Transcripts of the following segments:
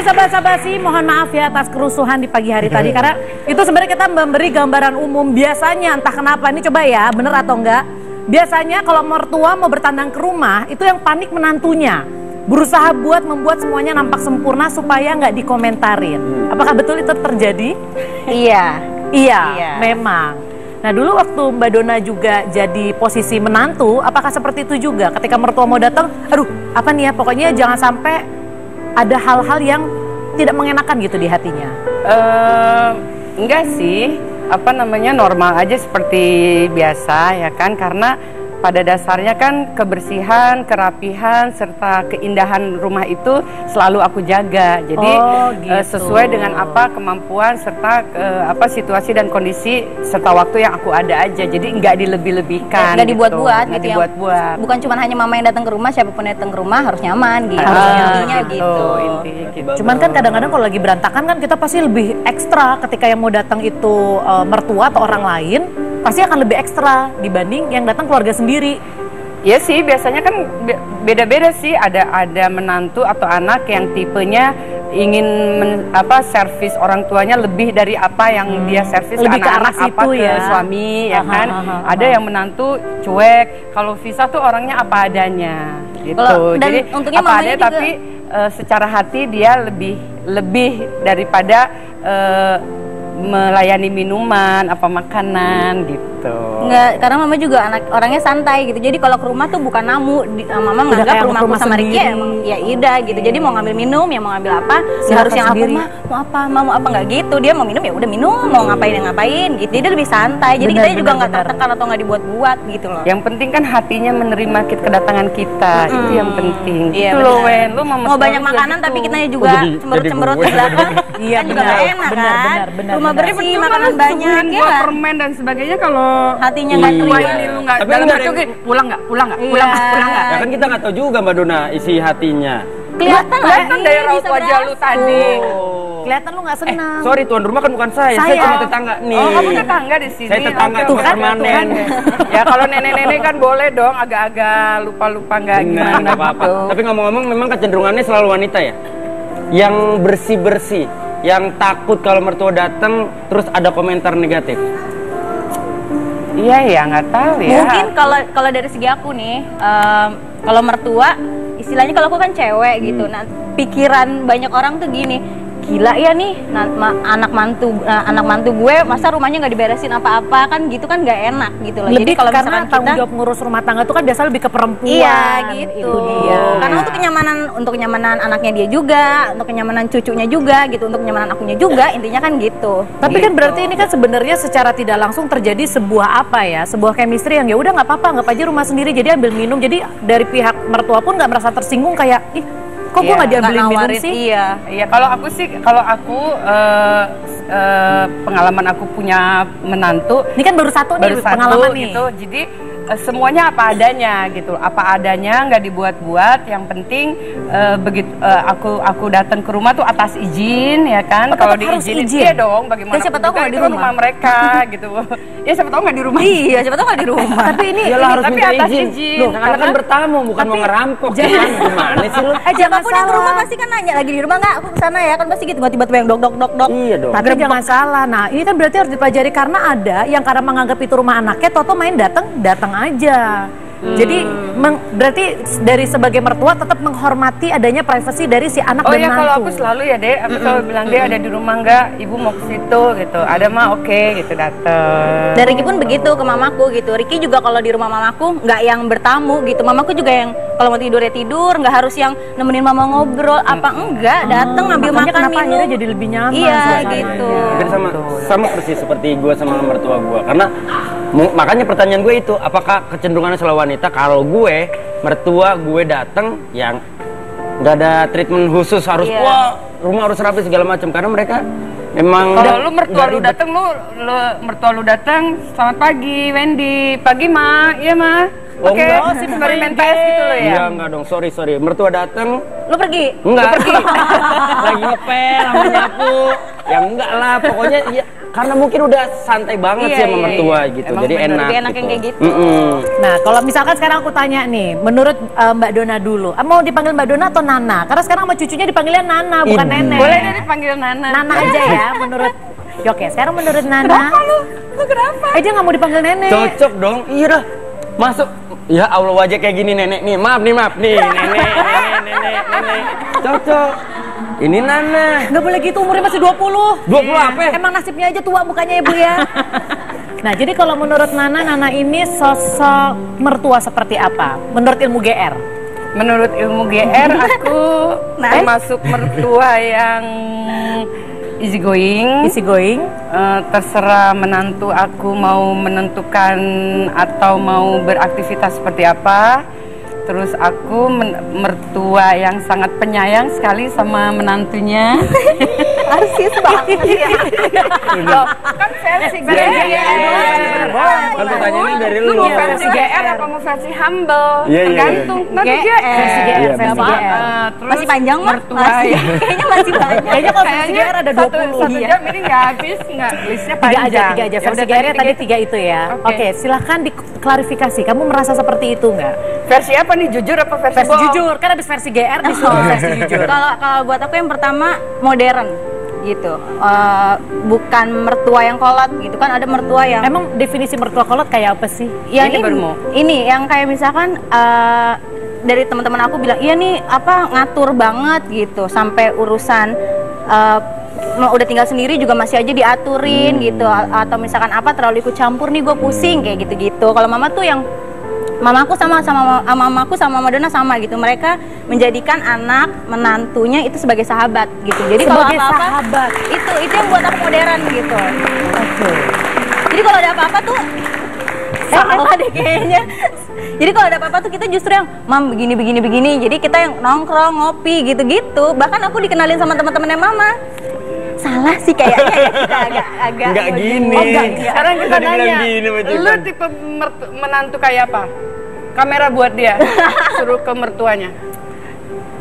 Sahabat Sabasi, mohon maaf ya atas kerusuhan di pagi hari tadi karena itu sebenarnya kita memberi gambaran umum. Biasanya entah kenapa, ini coba ya bener atau enggak, biasanya kalau mertua mau bertandang ke rumah itu yang panik menantunya, berusaha membuat semuanya nampak sempurna supaya nggak dikomentarin. Apakah betul itu terjadi? Iya, memang. Nah dulu waktu Mbak Dona juga jadi posisi menantu, apakah seperti itu juga ketika mertua mau datang, aduh apa nih ya, pokoknya jangan sampai ada hal-hal yang tidak mengenakan gitu di hatinya? Enggak sih, normal aja seperti biasa ya kan, karena pada dasarnya kan kebersihan, kerapihan, serta keindahan rumah itu selalu aku jaga. Jadi sesuai dengan kemampuan serta situasi dan kondisi serta waktu yang aku ada aja. Jadi nggak dilebih-lebihkan. Nggak dibuat-buat gitu. Dibuat-buat. Bukan cuma hanya mama yang datang ke rumah, siapapun yang datang ke rumah harus nyaman gitu. Intinya gitu. Cuman kan kadang-kadang kalau lagi berantakan kan kita pasti lebih ekstra ketika yang mau datang itu mertua atau orang lain. Pasti akan lebih ekstra dibanding yang datang keluarga sendiri. Ya sih, biasanya kan beda-beda sih. Ada menantu atau anak yang tipenya ingin servis orang tuanya lebih dari apa yang dia servis ke anak-anak ke suami ya kan. Ada yang menantu cuek. Kalau Visa tuh orangnya apa adanya gitu. Jadi apa adanya juga, tapi secara hati dia lebih daripada melayani minuman, makanan gitu. Enggak, karena mama juga orangnya santai gitu. Jadi kalau ke rumah tuh bukan namu, mama menganggap rumahku sama Ricky ya udah gitu. Jadi mau ngambil minum, ya mau ngambil apa, harus yang aku mau apa nggak gitu. Dia mau minum ya udah minum, mau ngapain ya ngapain gitu. Jadi dia lebih santai. Jadi kita juga nggak tertekan atau nggak dibuat-buat gitu loh. Yang penting kan hatinya menerima kedatangan kita, itu yang penting. Iya, gitu loh, Wen. Lu mau banyak makanan tapi kitanya juga cemberut-cemberut di belakang. Iya, juga nggak enak kan. Rumah bersih, makanan banyak, ya buat permen dan sebagainya kalau hatinya nggak terima. Ini lu nggak dalam hati pulang nggak. Ya kan kita nggak tahu juga Mbak Dona isi hatinya. Kelihatan dari raut wajah lu tadi. Kelihatan lu nggak senang. Sorry, tuan rumah kan bukan saya cuma tetangga nih. Oh, kamu tetangga di sini. Saya tetangga permanen. Ya kalau nenek-nenek kan boleh dong agak-agak lupa-lupa nggak gimana gitu. Tapi ngomong-ngomong memang kecenderungannya selalu wanita ya, yang bersih-bersih, yang takut kalau mertua datang terus ada komentar negatif. Iya ya, nggak tahu ya. Mungkin kalau dari segi aku nih, kalau mertua, istilahnya kalau aku kan cewek gitu, nah pikiran banyak orang tuh gini, gila ya nih, anak mantu gue masa rumahnya nggak diberesin apa-apa, kan gitu kan nggak enak gitu loh. Lebih jadi kalau karena tanggung jawab ngurus rumah tangga tuh kan biasa lebih ke perempuan. Iya gitu. Itu dia. Karena untuk kenyamanan anaknya dia juga, untuk kenyamanan cucunya juga gitu, untuk kenyamanan akunya juga, intinya kan gitu. Tapi kan berarti ini kan sebenarnya secara tidak langsung terjadi sebuah sebuah chemistry yang ya udah nggak apa-apa, anggap aja rumah sendiri, jadi ambil minum. Jadi dari pihak mertua pun nggak merasa tersinggung kayak kok gue nggak diambilin minum sih? Iya. Kalau aku pengalaman aku punya menantu. Ini kan baru satu pengalaman nih. Gitu. Jadi semuanya apa adanya gitu. Apa adanya, nggak dibuat-buat. Yang penting begitu aku datang ke rumah tuh atas izin ya kan. Kalau diizinin iya dong. Bagaimana? Siapa tahu nggak di rumah mereka gitu. Ya siapa tahu nggak di rumah. Iya, siapa tahu nggak di rumah. Tapi ini harus tapi minta atas izin. Loh, karena kan bertamu bukan mau ngerampok. Jangan gimana sih lu? Siapapun yang ke rumah pasti kan nanya lagi di rumah nggak, aku kesana ya kan, pasti gitu, nggak tiba-tiba yang dok. Iya dong. Tapi jangan salah. Nah ini kan berarti harus dipelajari karena ada yang karena menganggap itu rumah anaknya, toto main datang aja. Jadi berarti dari sebagai mertua tetap menghormati adanya privasi dari si anak dan menantu. mantu. Kalau aku selalu ya deh, aku selalu bilang dia ada di rumah nggak, ibu mau ke situ gitu. Ada mah oke gitu dateng. Dan Ricky pun begitu ke mamaku gitu. Ricky juga kalau di rumah mamaku nggak yang bertamu gitu. Mamaku juga yang kalau mau tidur ya tidur, nggak harus yang nemenin mama ngobrol enggak, dateng ngambil makan minum. Akhirnya jadi lebih nyaman. Iya gitu. Jadi sama persis seperti gue sama mertua gue, karena makanya pertanyaan gue itu, apakah kecenderungannya selalu wanita? Kalau gue mertua gue datang yang nggak ada treatment khusus harus rumah harus rapi segala macam, karena mereka emang kalau lu mertua lu datang mertua lu datang, selamat pagi Wendy, pagi Ma, iya Ma. Oke, eksperimen tes gitu loh ya. Iya enggak dong, sorry. Mertua datang, lu pergi? Enggak. Lagi ngepel, lagi nyapu. Ya enggak lah, pokoknya ya karena mungkin udah santai banget sih sama mertua gitu. Emang jadi bener, enak lebih enak gitu. yang kayak gitu. Nah, kalau misalkan sekarang aku tanya nih, menurut Mbak Dona dulu, mau dipanggil Mbak Dona atau Nana? Karena sekarang sama cucunya dipanggilnya Nana, bukan nenek. Boleh deh dipanggil Nana. Nana aja ya, menurut. Ya, oke, sekarang menurut Nana. Lu kenapa? Dia nggak mau dipanggil nenek. Cocok dong, iya dah. Masuk. Ya Allah, wajah kayak gini nenek nih. Maaf nih. Nenek. Cocok. Ini Nana. Nggak boleh gitu, umurnya masih 20. 20 apa? Emang nasibnya aja tua mukanya Ibu ya. Nah, jadi kalau menurut Nana ini sosok mertua seperti apa? Menurut ilmu GR? Menurut ilmu GR aku termasuk mertua yang easy going. Terserah menantu aku mau menentukan atau mau beraktivitas seperti apa. Terus aku mertua yang sangat penyayang sekali sama menantunya. Narsis banget ya. Loh, kan versi GR. Kan pertanyaannya dari Lu lu. mau versi GR apa mau versi humble? Iya. Tergantung. Nanti Versi GR, Iya, versi benar. GR. Terus Masih panjang mah? mertua Masih. ya. Kayaknya masih banyak. Kayaknya kalau versi GR ada 20. Satu jam ini nggak habis, nggak listnya Tiga panjang. aja. Ya Versi udah, GR tadi 3 itu ya. Oke. Oke, silahkan diklarifikasi. Kamu merasa seperti itu nggak? Versi apa nih? Jujur apa versi Versi bohong? jujur, kan habis versi GR disuruh versi jujur. Kalau buat aku yang pertama modern gitu. Bukan mertua yang kolot gitu kan, ada mertua yang Emang definisi mertua kolot kayak apa sih? ya Ini baru mau. ini yang kayak misalkan dari teman-teman aku bilang iya nih apa ngatur banget gitu sampai urusan udah tinggal sendiri juga masih aja diaturin gitu, atau misalkan apa terlalu ikut campur nih gue pusing kayak gitu-gitu. Kalau mama tuh yang mamaku sama mamaku sama Mama Dona sama gitu, mereka menjadikan anak menantunya itu sebagai sahabat gitu. Jadi kalau Sebagai apa-apa sahabat. itu yang buat aku modern gitu. Oke. Jadi kalau ada apa-apa tuh salah deh kayaknya. Jadi kalau ada apa-apa tuh kita justru yang mam begini. Jadi kita yang nongkrong ngopi gitu-gitu. Bahkan aku dikenalin sama teman-temannya mama. Salah sih kayaknya ya, kita agak Enggak gini. Oh, enggak. Sekarang kita Tadi bilang nanya, gini sama lu Cipan. tipe menantu kayak apa? Kamera buat dia, suruh ke mertuanya.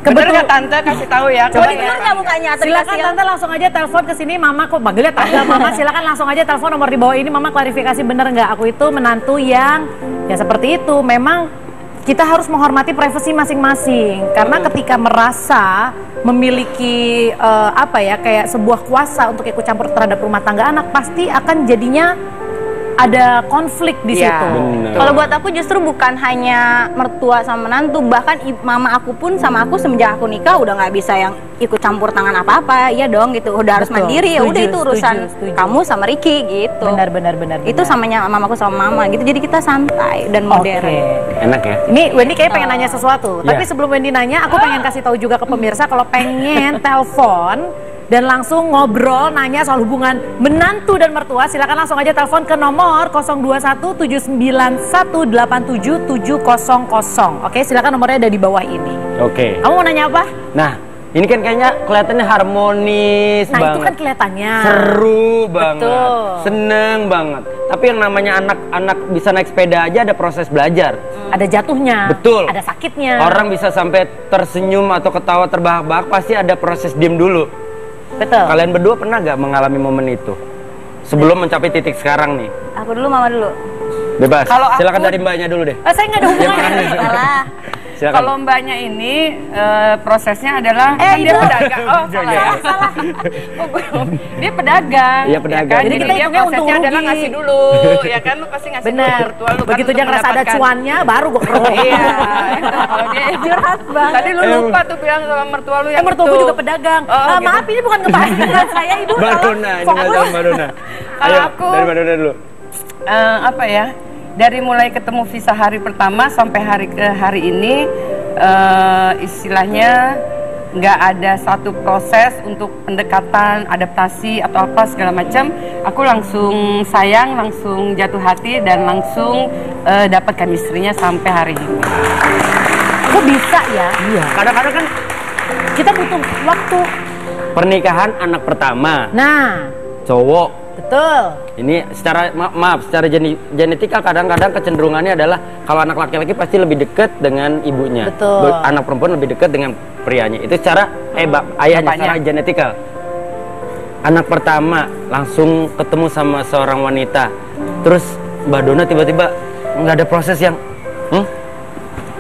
Bener nggak tante? Kasih tahu ya. Coba bener nggak mukanya atau Silakan dikasih tante langsung aja telepon ke sini, mama kok manggilnya tante mama. Silakan langsung aja telepon nomor di bawah ini, mama klarifikasi bener nggak aku itu menantu yang ya seperti itu. Memang kita harus menghormati privasi masing-masing karena ketika merasa memiliki apa ya kayak sebuah kuasa untuk ikut campur terhadap rumah tangga anak, pasti akan jadinya ada konflik di Iya, situ. bener. Kalau buat aku justru bukan hanya mertua sama menantu, bahkan mama aku pun sama aku semenjak aku nikah udah nggak bisa yang ikut campur tangan apa-apa, ya dong gitu, udah harus Betul, mandiri ya, udah setuju, itu urusan setuju. kamu sama Ricky gitu. Benar. Itu samanya mamaku sama mama gitu, jadi kita santai dan modern. Oke. Enak ya? Ini Wendy kayaknya pengen nanya sesuatu. Tapi Iya. sebelum Wendy nanya, aku pengen kasih tahu juga ke pemirsa kalau pengen telepon dan langsung ngobrol nanya soal hubungan menantu dan mertua, silakan langsung aja telepon ke nomor 021-791-87-700. Oke, silakan nomornya ada di bawah ini. Oke. Kamu mau nanya apa? Nah, ini kan kayaknya kelihatannya harmonis Nah, banget. itu kan kelihatannya. Seru banget. Betul. Seneng banget. Tapi yang namanya anak-anak bisa naik sepeda aja ada proses belajar. Ada jatuhnya. Betul. Ada sakitnya. Orang bisa sampai tersenyum atau ketawa terbahak-bahak pasti ada proses diem dulu. Betul. Kalian berdua pernah gak mengalami momen itu? Sebelum mencapai titik sekarang nih. Aku dulu, mama dulu. Bebas. Kalau aku- Silakan dari mbaknya dulu deh. Saya nggak ada hubungannya. Salah. Silakan. Kalau mbaknya ini prosesnya adalah kan dia itu. pedagang. Oh, salah. Oh, dia pedagang. Iya, pedagang. Ya kan? Jadi Jadi kita dia hitungnya untung prosesnya adalah rugi. ngasih dulu, ya kan? Lu pasti ngasih Bener. dulu mertua lu kan Begitu untuk dia ngerasa ada mendapatkan. cuannya, baru gue kerok. Iya. Kalau dia Curhat banget. Tadi lu lupa tuh bilang sama mertua lu yang Mertua itu. gue juga pedagang. Oh, gitu. Maaf, ini bukan ngebahas hubungan saya, Ibu. Mbak Tolong Dona, ini fokus. nggak tahu Mbak Dona. Kalau Ayo, aku- dari Mbak Dona dulu. Apa ya? Dari mulai ketemu Visa hari pertama sampai hari ini istilahnya nggak ada satu proses untuk pendekatan, adaptasi atau apa segala macam. Aku langsung sayang, langsung jatuh hati dan langsung dapat chemistry-nya sampai hari ini. Kok bisa ya? Iya. Kadang-kadang kan Kita butuh waktu. pernikahan anak pertama, Nah, cowok. betul. Ini secara maaf, secara genetika kadang-kadang kecenderungannya adalah kalau anak laki-laki pasti lebih dekat dengan ibunya. Betul. Anak perempuan lebih dekat dengan prianya. Itu secara ayahnya, Bapaknya. secara genetikal. anak pertama langsung ketemu sama seorang wanita, terus Mbak Dona tiba-tiba nggak ada proses yang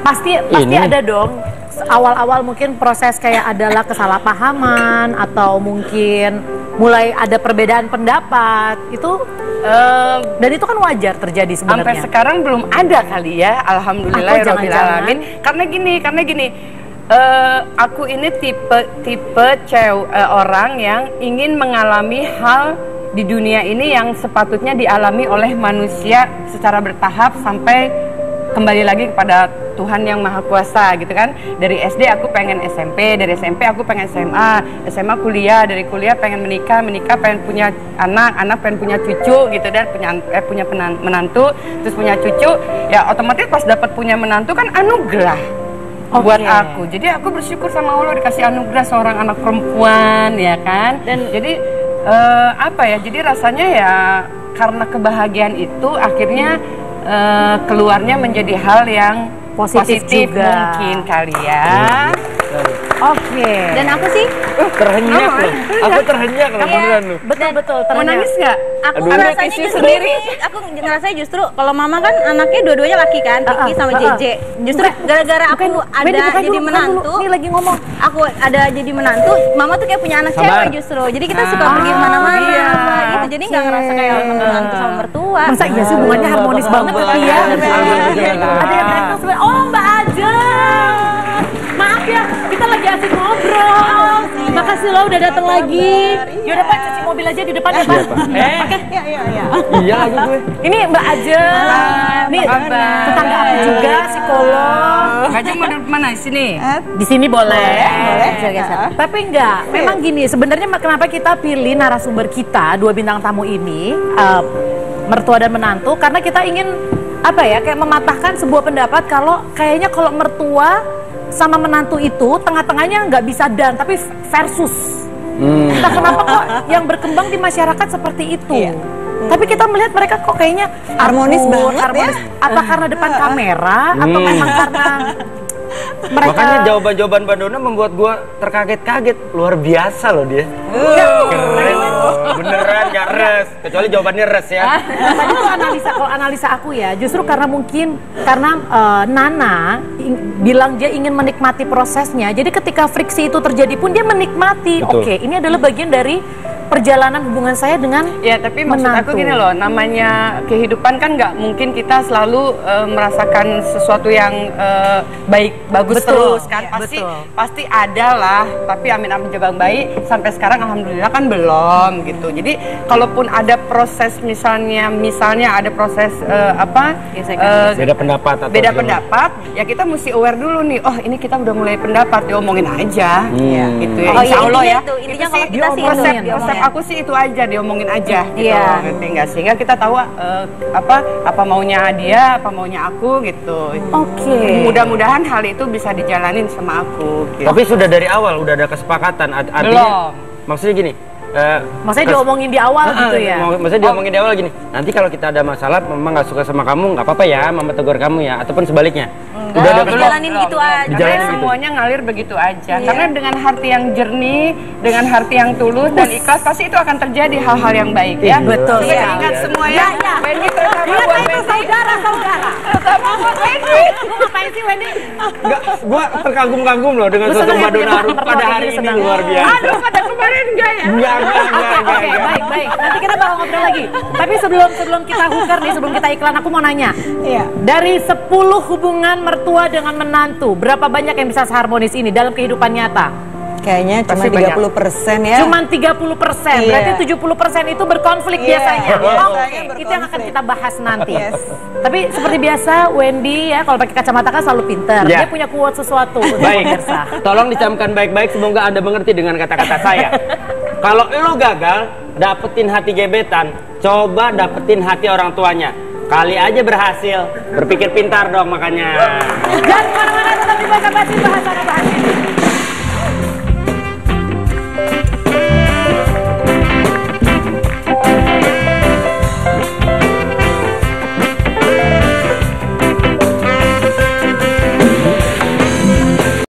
Pasti ada dong. Awal-awal mungkin proses kayak adalah kesalahpahaman atau mungkin mulai ada perbedaan pendapat itu dan itu kan wajar terjadi sebenarnya. Sampai sekarang belum ada kali ya, alhamdulillah ya rabbil alamin. Karena gini, aku ini tipe orang yang ingin mengalami hal di dunia ini yang sepatutnya dialami oleh manusia secara bertahap sampai kembali lagi kepada Tuhan yang Maha Kuasa gitu kan. Dari SD aku pengen SMP, dari SMP aku pengen SMA kuliah, dari kuliah pengen menikah pengen punya anak pengen punya cucu gitu, dan punya menantu, terus punya cucu. Ya otomatis pas dapat punya menantu kan anugerah buat aku. Jadi aku bersyukur sama Allah dikasih anugerah seorang anak perempuan ya kan. Dan jadi jadi rasanya ya karena kebahagiaan itu akhirnya keluarnya menjadi hal yang positif juga mungkin kali ya. Dan aku sih terhenyak loh. Aku terhenyak loh beneran loh. Betul Mau nangis nggak? Aku ngerasanya sendiri. Aku ngerasanya justru kalau mama kan anaknya dua-duanya laki kan, Tiki sama JJ. Justru gara-gara aku ada jadi menantu. Ini lagi ngomong. Aku ada jadi menantu, mama tuh kayak punya anak cewek justru. Jadi kita suka pergi kemana-mana gitu. Jadi nggak ngerasa kayak menantu sama mertua. Masa iya sih hubungannya harmonis banget ya? Ada yang datang sebenarnya. Oh Mbak Ajeng, maaf ya, kita lagi asik ngobrol. Makasih lo udah datang lagi. Yaudah Pak, cuci mobil aja di depan ya Pak. Oke. Iya lagi gue. Ini Mbak Ajeng. Nih tetangga aku juga, psikolog. Ajeng mau duduk mana? Sini? Di sini boleh. Tapi enggak, memang gini, sebenarnya kenapa kita pilih narasumber kita, dua bintang tamu ini, mertua dan menantu, karena kita ingin kayak mematahkan sebuah pendapat kalau kayaknya kalau mertua sama menantu itu tengah-tengahnya nggak bisa dan tapi versus. Entah kenapa kok yang berkembang di masyarakat seperti itu. Tapi kita melihat mereka kok kayaknya harmonis banget ya. Apa karena depan kamera atau memang karena mereka... Makanya jawaban-jawaban Mbak Dona membuat gue terkaget-kaget. Luar biasa loh dia. Keren. Beneran gak res. Kecuali jawabannya res ya. Tadi tuh kalau analisa aku ya, justru karena Nana bilang dia ingin menikmati prosesnya. Jadi ketika friksi itu terjadi pun dia menikmati. Oke, ini adalah bagian dari perjalanan hubungan saya dengan tapi maksud aku gini loh, namanya kehidupan kan nggak mungkin kita selalu merasakan sesuatu yang bagus terus kan. Pasti ada lah, tapi amin jabang baik sampai sekarang alhamdulillah kan belum gitu. Jadi kalaupun ada proses misalnya ada proses beda pendapat ya kita mesti aware dulu nih. Oh ini kita udah mulai pendapat, diomongin aja gitu ya. Insya Allah ya. Intinya kalau kita sih konsep aku sih itu aja, diomongin aja gitu. Ngerti nggak? Sehingga kita tahu apa maunya dia, apa maunya aku gitu. Mudah-mudahan hal itu bisa dijalanin sama aku gitu. Tapi sudah dari awal udah ada kesepakatan. Belum. Maksudnya gini, maksudnya diomongin di awal gitu ya? Maksudnya diomongin di awal gini, nanti kalau kita ada masalah, mama nggak suka sama kamu, nggak apa-apa ya, mama tegur kamu ya, ataupun sebaliknya. Udah ada jalanin gitu aja. Karena semuanya ngalir begitu aja. Karena dengan hati yang jernih, dengan hati yang tulus dan ikhlas, pasti itu akan terjadi hal-hal yang baik ya. Betul. Ingat semua ya. Wendy terutama buat Wendy. Saudara. Terutama buat Wendy. Lu ngapain sih Wendy? Enggak, gua terkagum-kagum loh dengan sosok Mbak Dona Arum pada hari ini luar biasa. Aduh, pada kemarin enggak ya? Enggak. Baik. Nanti kita bakal ngobrol lagi. Tapi sebelum kita hooker nih, sebelum kita iklan, aku mau nanya. Dari 10 hubungan mertua dengan menantu, berapa banyak yang bisa seharmonis ini dalam kehidupan nyata? Kayaknya cuma 30% ya. Cuman 30%, berarti 70% itu berkonflik biasanya. Itu yang akan kita bahas nanti. Tapi seperti biasa, Wendy ya kalau pakai kacamata kan selalu pinter. Dia punya quote sesuatu untuk pemirsa. Tolong dicamkan baik-baik, semoga Anda mengerti dengan kata-kata saya. Kalau lu gagal dapetin hati gebetan, coba dapetin hati orang tuanya. Kali aja berhasil, berpikir pintar dong makanya. Jangan kemana-mana, tetap di bahasa basi ini.